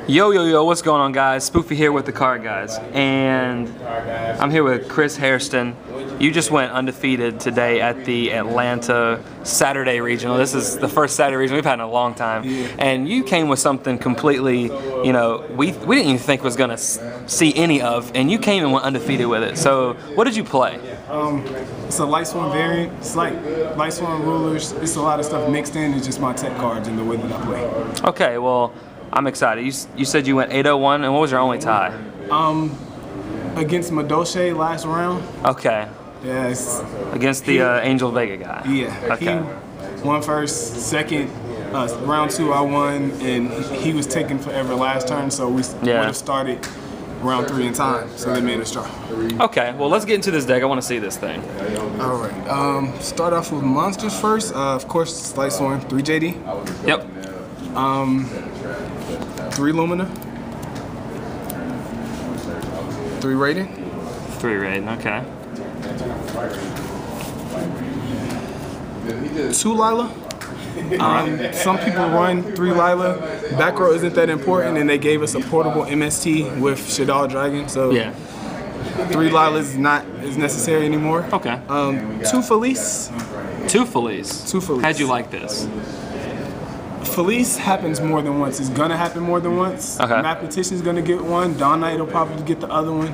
Yo, what's going on, guys? Spoofy here with the Card Guys, and I'm here with Chris Hairston. You just went undefeated today at the Atlanta Saturday Regional. This is the first Saturday Regional we've had in a long time, and you came with something completely, you know, we didn't even think was going to see any of, and you came and went undefeated with it. So, what did you play? It's a Lightsworn Variant. It's like Lightsworn rulers. It's a lot of stuff mixed in. It's just my tech cards and the way that I play. Okay, well, I'm excited. You said you went 8-0-1, and what was your only tie? Against Madolche last round. Okay. Yes. Against the Angel Vega guy. Yeah. Okay. He won first, second, round 2 I won, and he was taking forever last turn, so we would have started round 3 in time, so they made us draw. Okay, well, let's get into this deck. I want to see this thing. All right. Start off with monsters first. Of course, Lightsworn, 3 JD. Yep. 3 Lumina. 3 Raiden. 3 Raiden, okay. 2 Lila. Some people run 3 Lila. Back row isn't that important, and they gave us a portable MST with Shadow Dragon, so yeah. 3 Lila is not as necessary anymore. Okay. 2 Felice. 2 Felice. 2 Felice. How'd you like this? Felice happens more than once. It's gonna happen more than once. Okay. Mathematician's gonna get one. Dawn Knight will probably get the other one.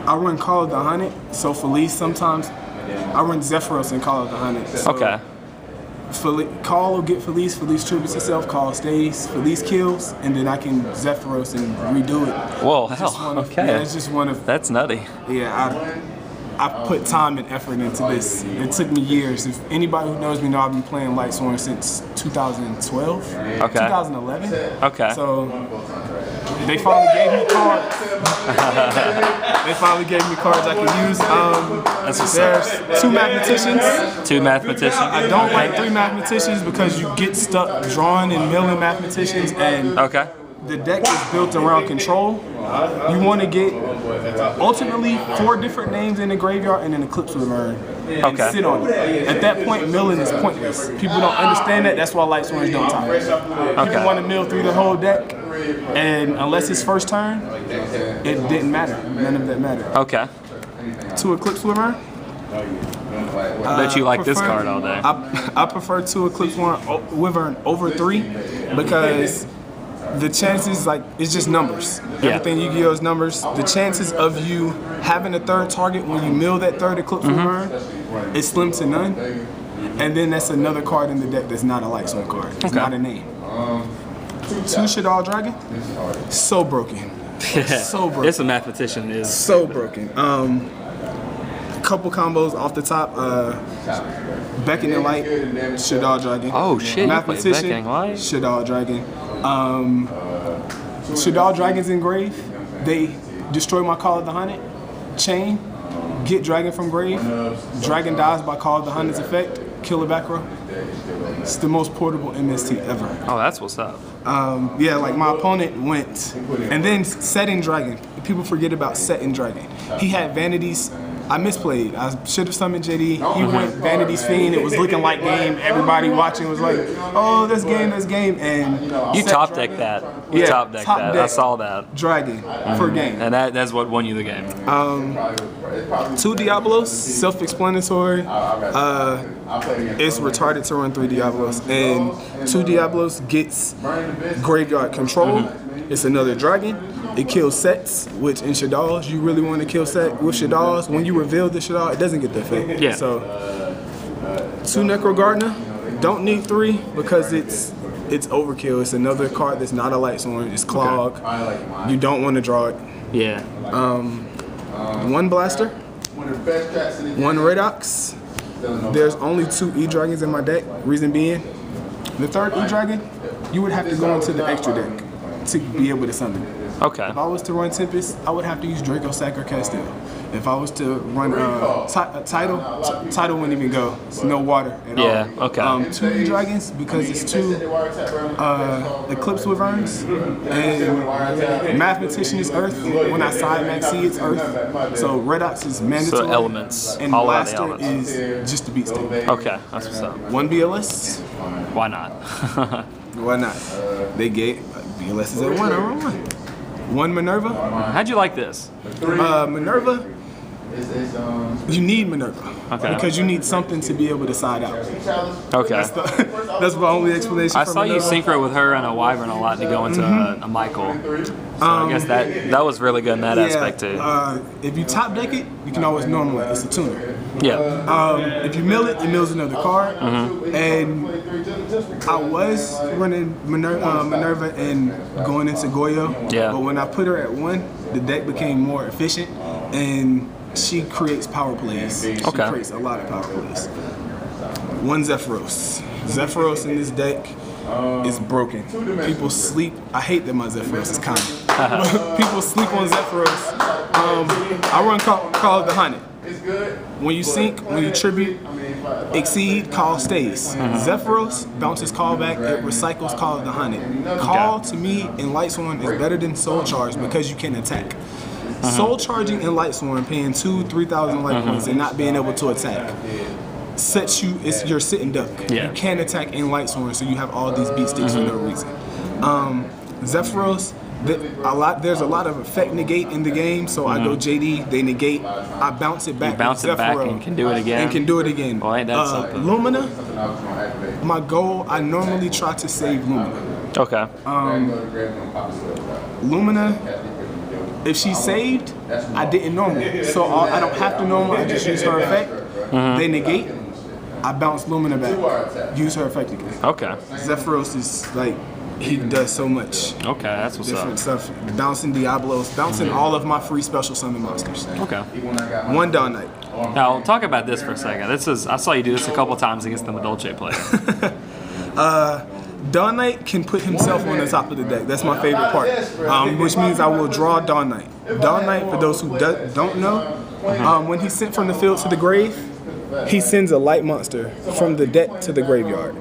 I run Call of the Hunted, so Felice sometimes. I run Zephyros and Call of the Hunted. So Okay. Call will get Felice. Felice tributes itself. Call stays. Felice kills, and then I can Zephyros and redo it. Whoa, hell. Okay. Yeah, it's just one of. That's nutty. Yeah, I put time and effort into this. It took me years. If anybody who knows me know I've been playing Lightsworn since 2012, Okay. 2011. Okay. So they finally gave me cards. They finally gave me cards I can use. That's what's There's 2 mathematicians. 2 mathematicians. I don't like 3 mathematicians because you get stuck drawing and milling mathematicians, and Okay. the deck is built around control. You want to get ultimately 4 different names in the graveyard and an Eclipse with Urn. And sit on it. At that point, milling is pointless. People don't understand that. That's why Lightsworns don't top. People want to mill through the whole deck, and unless it's first turn, it didn't matter. None of that mattered. Okay. 2 Eclipse with Urn. Bet you like this card all day. I prefer 2 Eclipse with Urn over 3 because the chances, like, it's just numbers. Yeah. Everything Yu-Gi-Oh! Is numbers. The chances of you having a 3rd target when you mill that 3rd Eclipse with Urn is slim to none. And then that's another card in the deck that's not a Lightsworn card. It's not a name. 2 Shadow Dragon. So broken. So broken. It's a mathematician is. So broken. Couple combos off the top. Beckoning Light, Shadow Dragon. Oh shit! Mathematician, Shadow Dragon. Shadow Dragon's engraved. They destroy my Call of the Hunted. Chain. Get Dragon from grave. Dragon dies by Call of the Hunted's effect. Kill a back row. It's the most portable MST ever. Oh, that's what's up. Yeah, like my opponent went, and then Setting Dragon. People forget about Setting Dragon. He had Vanity's. I misplayed. I should have summoned JD. He went Vanity's Fiend. It was looking like game. Everybody watching was like, "Oh, that's game, that's game." And you top decked that. You top decked that. I saw that. Dragon for game. And that's what won you the game. 2 Diablos, self-explanatory. It's retarded to run 3 Diablos, and 2 Diablos gets graveyard control. It's another dragon. It kills sets, which in Shadows, you really want to kill set with Shadows. When you reveal the Shadow, it doesn't get the effect. Yeah. So 2 Necro Gardener. Don't need 3 because it's overkill. It's another card that's not a Lightsworn. It's Clog. You don't want to draw it. Yeah. 1 Blaster. 1 Redox. There's only 2 E-Dragons in my deck. Reason being, the 3rd E-Dragon, you would have to go into the extra deck to be able to summon it. Okay. If I was to run Tempest, I would have to use Draco, Sack, or Castile. If I was to run Tidal wouldn't even go. It's no water at all. Yeah, okay. 2 E-Dragons because it's 2 Eclipse with Urns. And Mathematician is Earth. When I side max C, it's Earth. So Redox is mandatory. So elements. And all Blaster the elements. is just a beat state. Okay, that's what's up. 1 BLS. Why not? Why not? They gave BLS is at 1, I'm on 1. 1 Minerva. How'd you like this? Minerva, you need Minerva. Okay. Because you need something to be able to side out. Okay. That's my only explanation. I saw you synchro with her and a Wyvern a lot to go into a Michael. So I guess that was really good in that aspect too. If you top deck it, you can always normal it. It's a tuner. Yeah. If you mill it, it mills another card. And I was running Minerva and going into Goyo. Yeah. But when I put her at 1, the deck became more efficient, and she creates power plays. She creates a lot of power plays. 1 Zephyros. Zephyros in this deck is broken. People sleep. I hate that my Zephyros is common. People sleep on Zephyros. I run Call of the Hunted. When you sync, when you tribute, exceed, call stays. Zephyros bounces call back, it recycles Call of the Hunted. Call to me in Lightsworn is better than Soul Charge because you can attack. Soul charging in Lightsworn, paying 2,000-3,000 life points and not being able to attack, sets you. You're sitting duck. Yeah. You can't attack in Lightsworn, so you have all these beat sticks for no reason. Zephyros, there's a lot of effect negate in the game, so I go JD, they negate, I bounce it back. You bounce it back and can do it again. Well, ain't that something? Lumina, my goal, I normally try to save Lumina. Okay. Lumina, if she's saved, I didn't normal. So I don't have to normal, I just use her effect. They negate, I bounce Lumina back. Use her effect again. Okay. Zephyros is like, he does so much. Okay, that's what's Different up. stuff. Bouncing Diablos, bouncing all of my free special summon monsters. Okay. 1 Dawn Knight. Now, talk about this for a second. I saw you do this a couple times against the Medolce player. Dawn Knight can put himself on the top of the deck. That's my favorite part, which means I will draw Dawn Knight. Dawn Knight, for those who don't know, when he's sent from the field to the grave, he sends a light monster from the deck to the graveyard.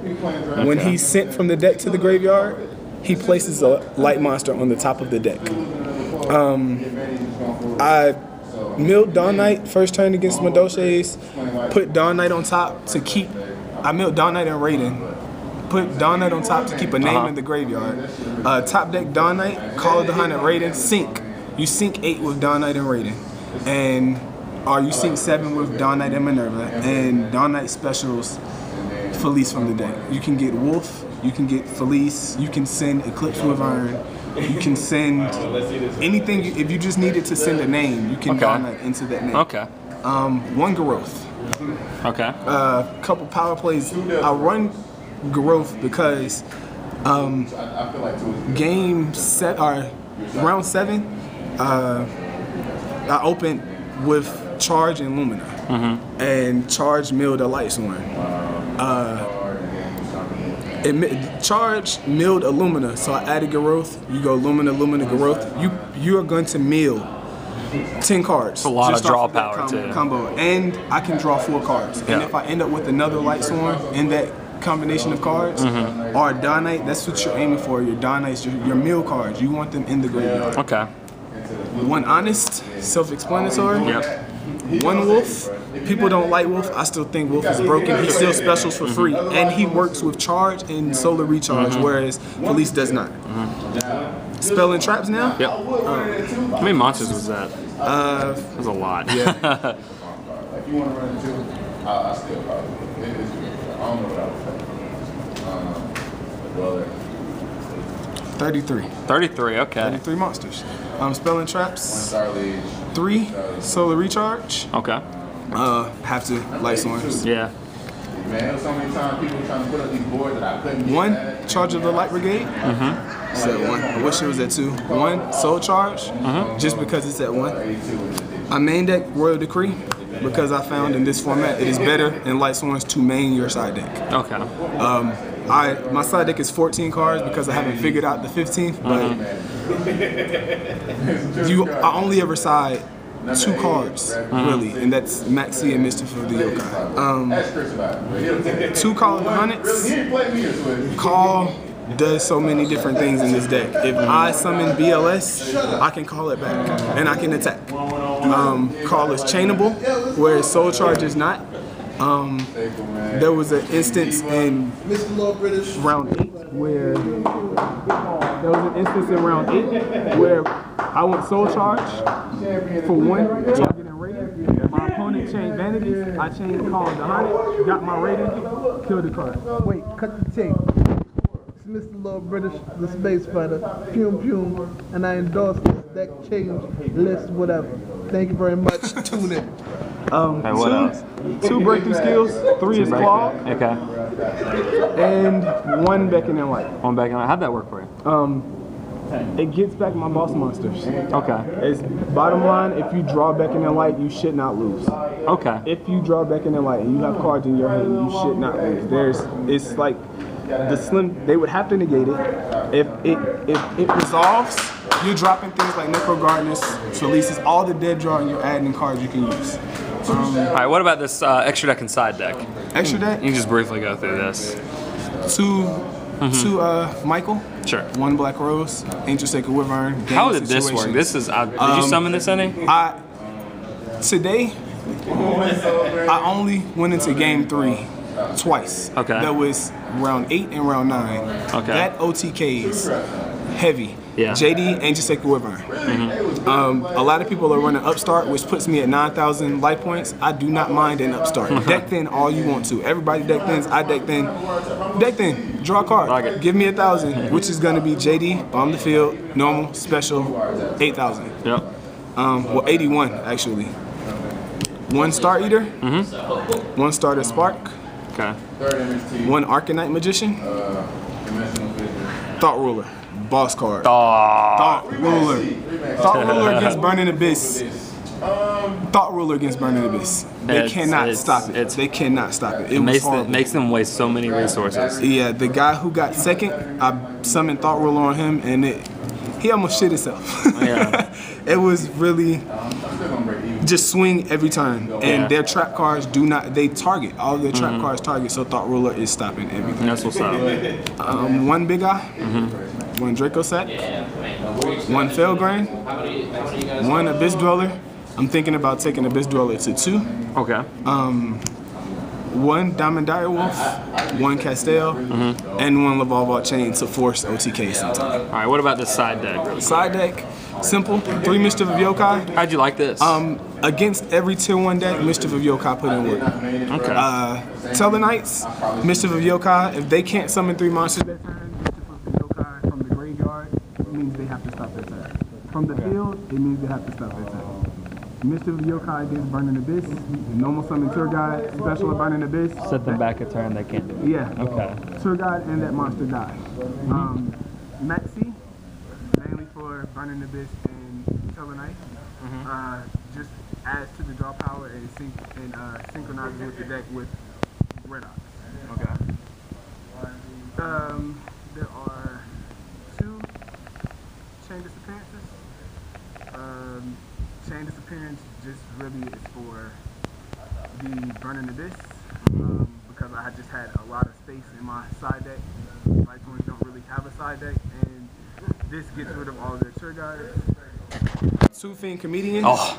When he's sent from the deck to the graveyard, he places a light monster on the top of the deck. I milled Dawn Knight first turn against Medolce's, put Dawn Knight on top to keep. I milled Dawn Knight and Raiden. Put Dawn Knight on top to keep a name in the graveyard. Top deck Dawn Knight, Call of the Hunted, Raiden, sync. You sync 8 with Dawn Knight and Raiden. Or you sync 7 with Dawn Knight and Minerva. And Dawn Knight specials Felice from the deck. You can get Wolf, you can get Felice, you can send Eclipse with Iron, you can send anything. If you just needed to send a name, you can Dawn Knight into that name. Okay. 1 Garroth. Okay. Couple power plays. I run Garroth because round 7, I opened with Charge and Lumina, and Charge milled a Lightsworn. Charge milled a Lumina, so I added Garroth. You go Lumina, Garroth. You are going to mill 10 cards. A lot just of draw off that power too. Combo, and I can draw 4 cards. And if I end up with another Lightsworn in that combination of cards, or a Dawn Knight, that's what you're aiming for. Your Dawn Knights, your mill cards. You want them in the graveyard. Okay. 1 Honest, self-explanatory. Yep. 1 Wolf. People don't like Wolf. I still think Wolf is broken. He still specials for free, and he works with Charge and Solar Recharge, whereas Felice does not. Spell and Traps now. Yep. How many monsters was that? That was a lot. Yeah. If you want to run it too, I still probably. I don't know what I would say. 33. 33. Okay. 33 monsters. Spell and Traps. 1 Star League. 3 Solar Recharge. Okay. Have to Lightsworns. Yeah. Man, there was so many times people trying to put up these boards that I couldn't get. 1 Charge of the Light Brigade. Said 1. I wish it was at 2. 1 Soul Charge. Just because it's at 1. I main deck Royal Decree because I found in this format it is better in Lightsworns to main your side deck. Okay. My side deck is 14 cards because I haven't figured out the 15th, but I only ever side 2 cards, really, and that's Maxi and Mischief of the Yokai. 2 Call of the Hunteds. Call does so many different things in this deck. If I summon BLS, I can call it back, and I can attack. Call is chainable, whereas Soul Charge is not. There was an instance in round 8 where there was an instance in round 8 where I went soul charge for 1 target and rating. My opponent changed vanities. I changed Calm to 100, got my rating, killed the card. Wait, cut the tape. It's Mr. Lord British, the Space Fighter, Pum Pum, and I endorse this deck change list, whatever. Thank you very much. Tune in. Okay, what else? 2 breakthrough skills, 3 is claw, Okay. and 1 beckon and light. One back. How'd that work for you? It gets back my boss monsters. Okay. It's bottom line, if you draw beckon and light, you should not lose. Okay. If you draw beckon and light and you have cards in your hand, you should not lose. It's like the slim, they would have to negate it. If it resolves, you're dropping things like Necro Gardeners, releases all the dead draw and you're adding cards you can use. All right. What about this extra deck and side deck? Extra deck, You can just briefly go through this. 2 Michael, Sure. 1 Black Rose, Ancient Sacred Wyvern. How did this work? This is. Did you summon this any? Today, I only went into game 3 twice. Okay. That was round 8 and round 9. Okay. That OTK's heavy. Yeah. JD, Ancient Sacred Wyvern. A lot of people are running Upstart, which puts me at 9,000 life points. I do not mind an Upstart. Deck thin all you want to. Everybody deck thins, I deck thin. Deck thin, draw a card. Like it. Give me 1,000, which is gonna be JD, bomb the field, normal, special, 8,000. Yep. Well, 81 actually. 1 Star Eater, 1 Starter Spark, Okay. 1 Arcanite Magician, Thought Ruler, boss card. Thought Ruler. Thought Ruler against Burning Abyss. Thought Ruler against Burning Abyss. They cannot stop it. They cannot stop it. It was horrible. makes them waste so many resources. Yeah, the guy who got second, I summoned Thought Ruler on him, and he almost shit himself. Yeah. It was really just swing every turn, and their trap cards do not. They target all of their trap cards target. So Thought Ruler is stopping everything. That's what's up. 1 Big Eye, 1 Draco Sack, 1 Felgrain, 1 Abyss Dweller. I'm thinking about taking Abyss Dweller to 2. Okay. 1 Diamond Direwolf, 1 Castell, and 1 Lavalval Chain to force OTK sometime. All right. What about this side deck? Side deck, simple, 3 Mischief of Yokai. How'd you like this? Against every tier 1 deck, Mischief of Yokai put in work. Okay. Tell the Knights, Mischief of Yokai, if they can't summon 3 monsters that turn, Mischief of Yokai from the graveyard, it means they have to stop their turn. From the field, it means they have to stop their turn. Mischief of Yokai against Burning Abyss, normal summon Tour Guide, special of Burning Abyss. Set them back a turn. They can't do it. Yeah. Okay. Tour Guide and that monster die. Maxi, mainly for Burning Abyss and Tellarknight. Just adds to the draw power and synchronizes with the deck with Red Ox. Okay. There are 2 Chain Disappearances. Chain Disappearance just really is for the Burning Abyss because I just had a lot of space in my side deck. Lightsworn don't really have a side deck, and this gets rid of all of their tour guides. 2 Fiend Comedians. Oh,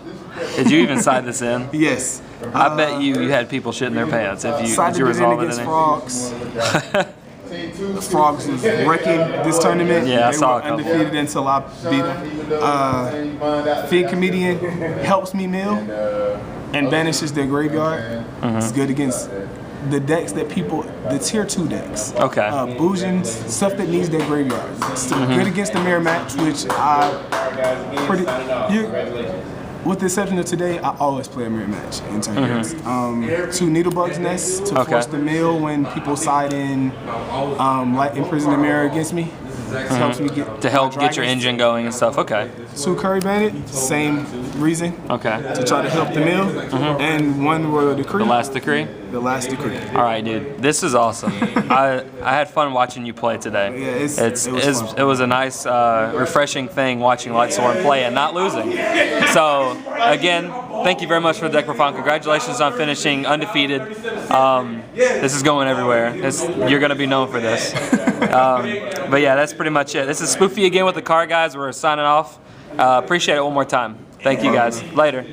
did you even side this in? Yes. I bet you had people shitting their pants if you Sided resolve it against in Frogs. The Frogs was wrecking this tournament. Yeah, I saw a They were couple. undefeated until I beat them. Fiend Comedian helps me mill and banishes their graveyard. It's good against the decks that people, the tier 2 decks. Okay. Boujins, stuff that needs their graveyard. It's good against the mirror match, which with the exception of today, I always play a mirror match in tournaments. 2 Needlebugs Nests to force the mill when people side in Light Imprison the Mirror against me. This helps me get to help my get your dragons. engine going and stuff. Okay. 2 Curry Bandit, same reason. Okay. To try to help the mill. And 1 Royal Decree. The last decree. The last decree. All right, dude. This is awesome. I had fun watching you play today. Yeah, it was a nice, refreshing thing watching Lightsworn play and not losing. So again, thank you very much for the deck profound. Congratulations on finishing undefeated. This is going everywhere. You're gonna be known for this. But yeah, that's pretty much it. This is Spoofy again with the card guys. We're signing off. Appreciate it one more time. Thank you guys. Later.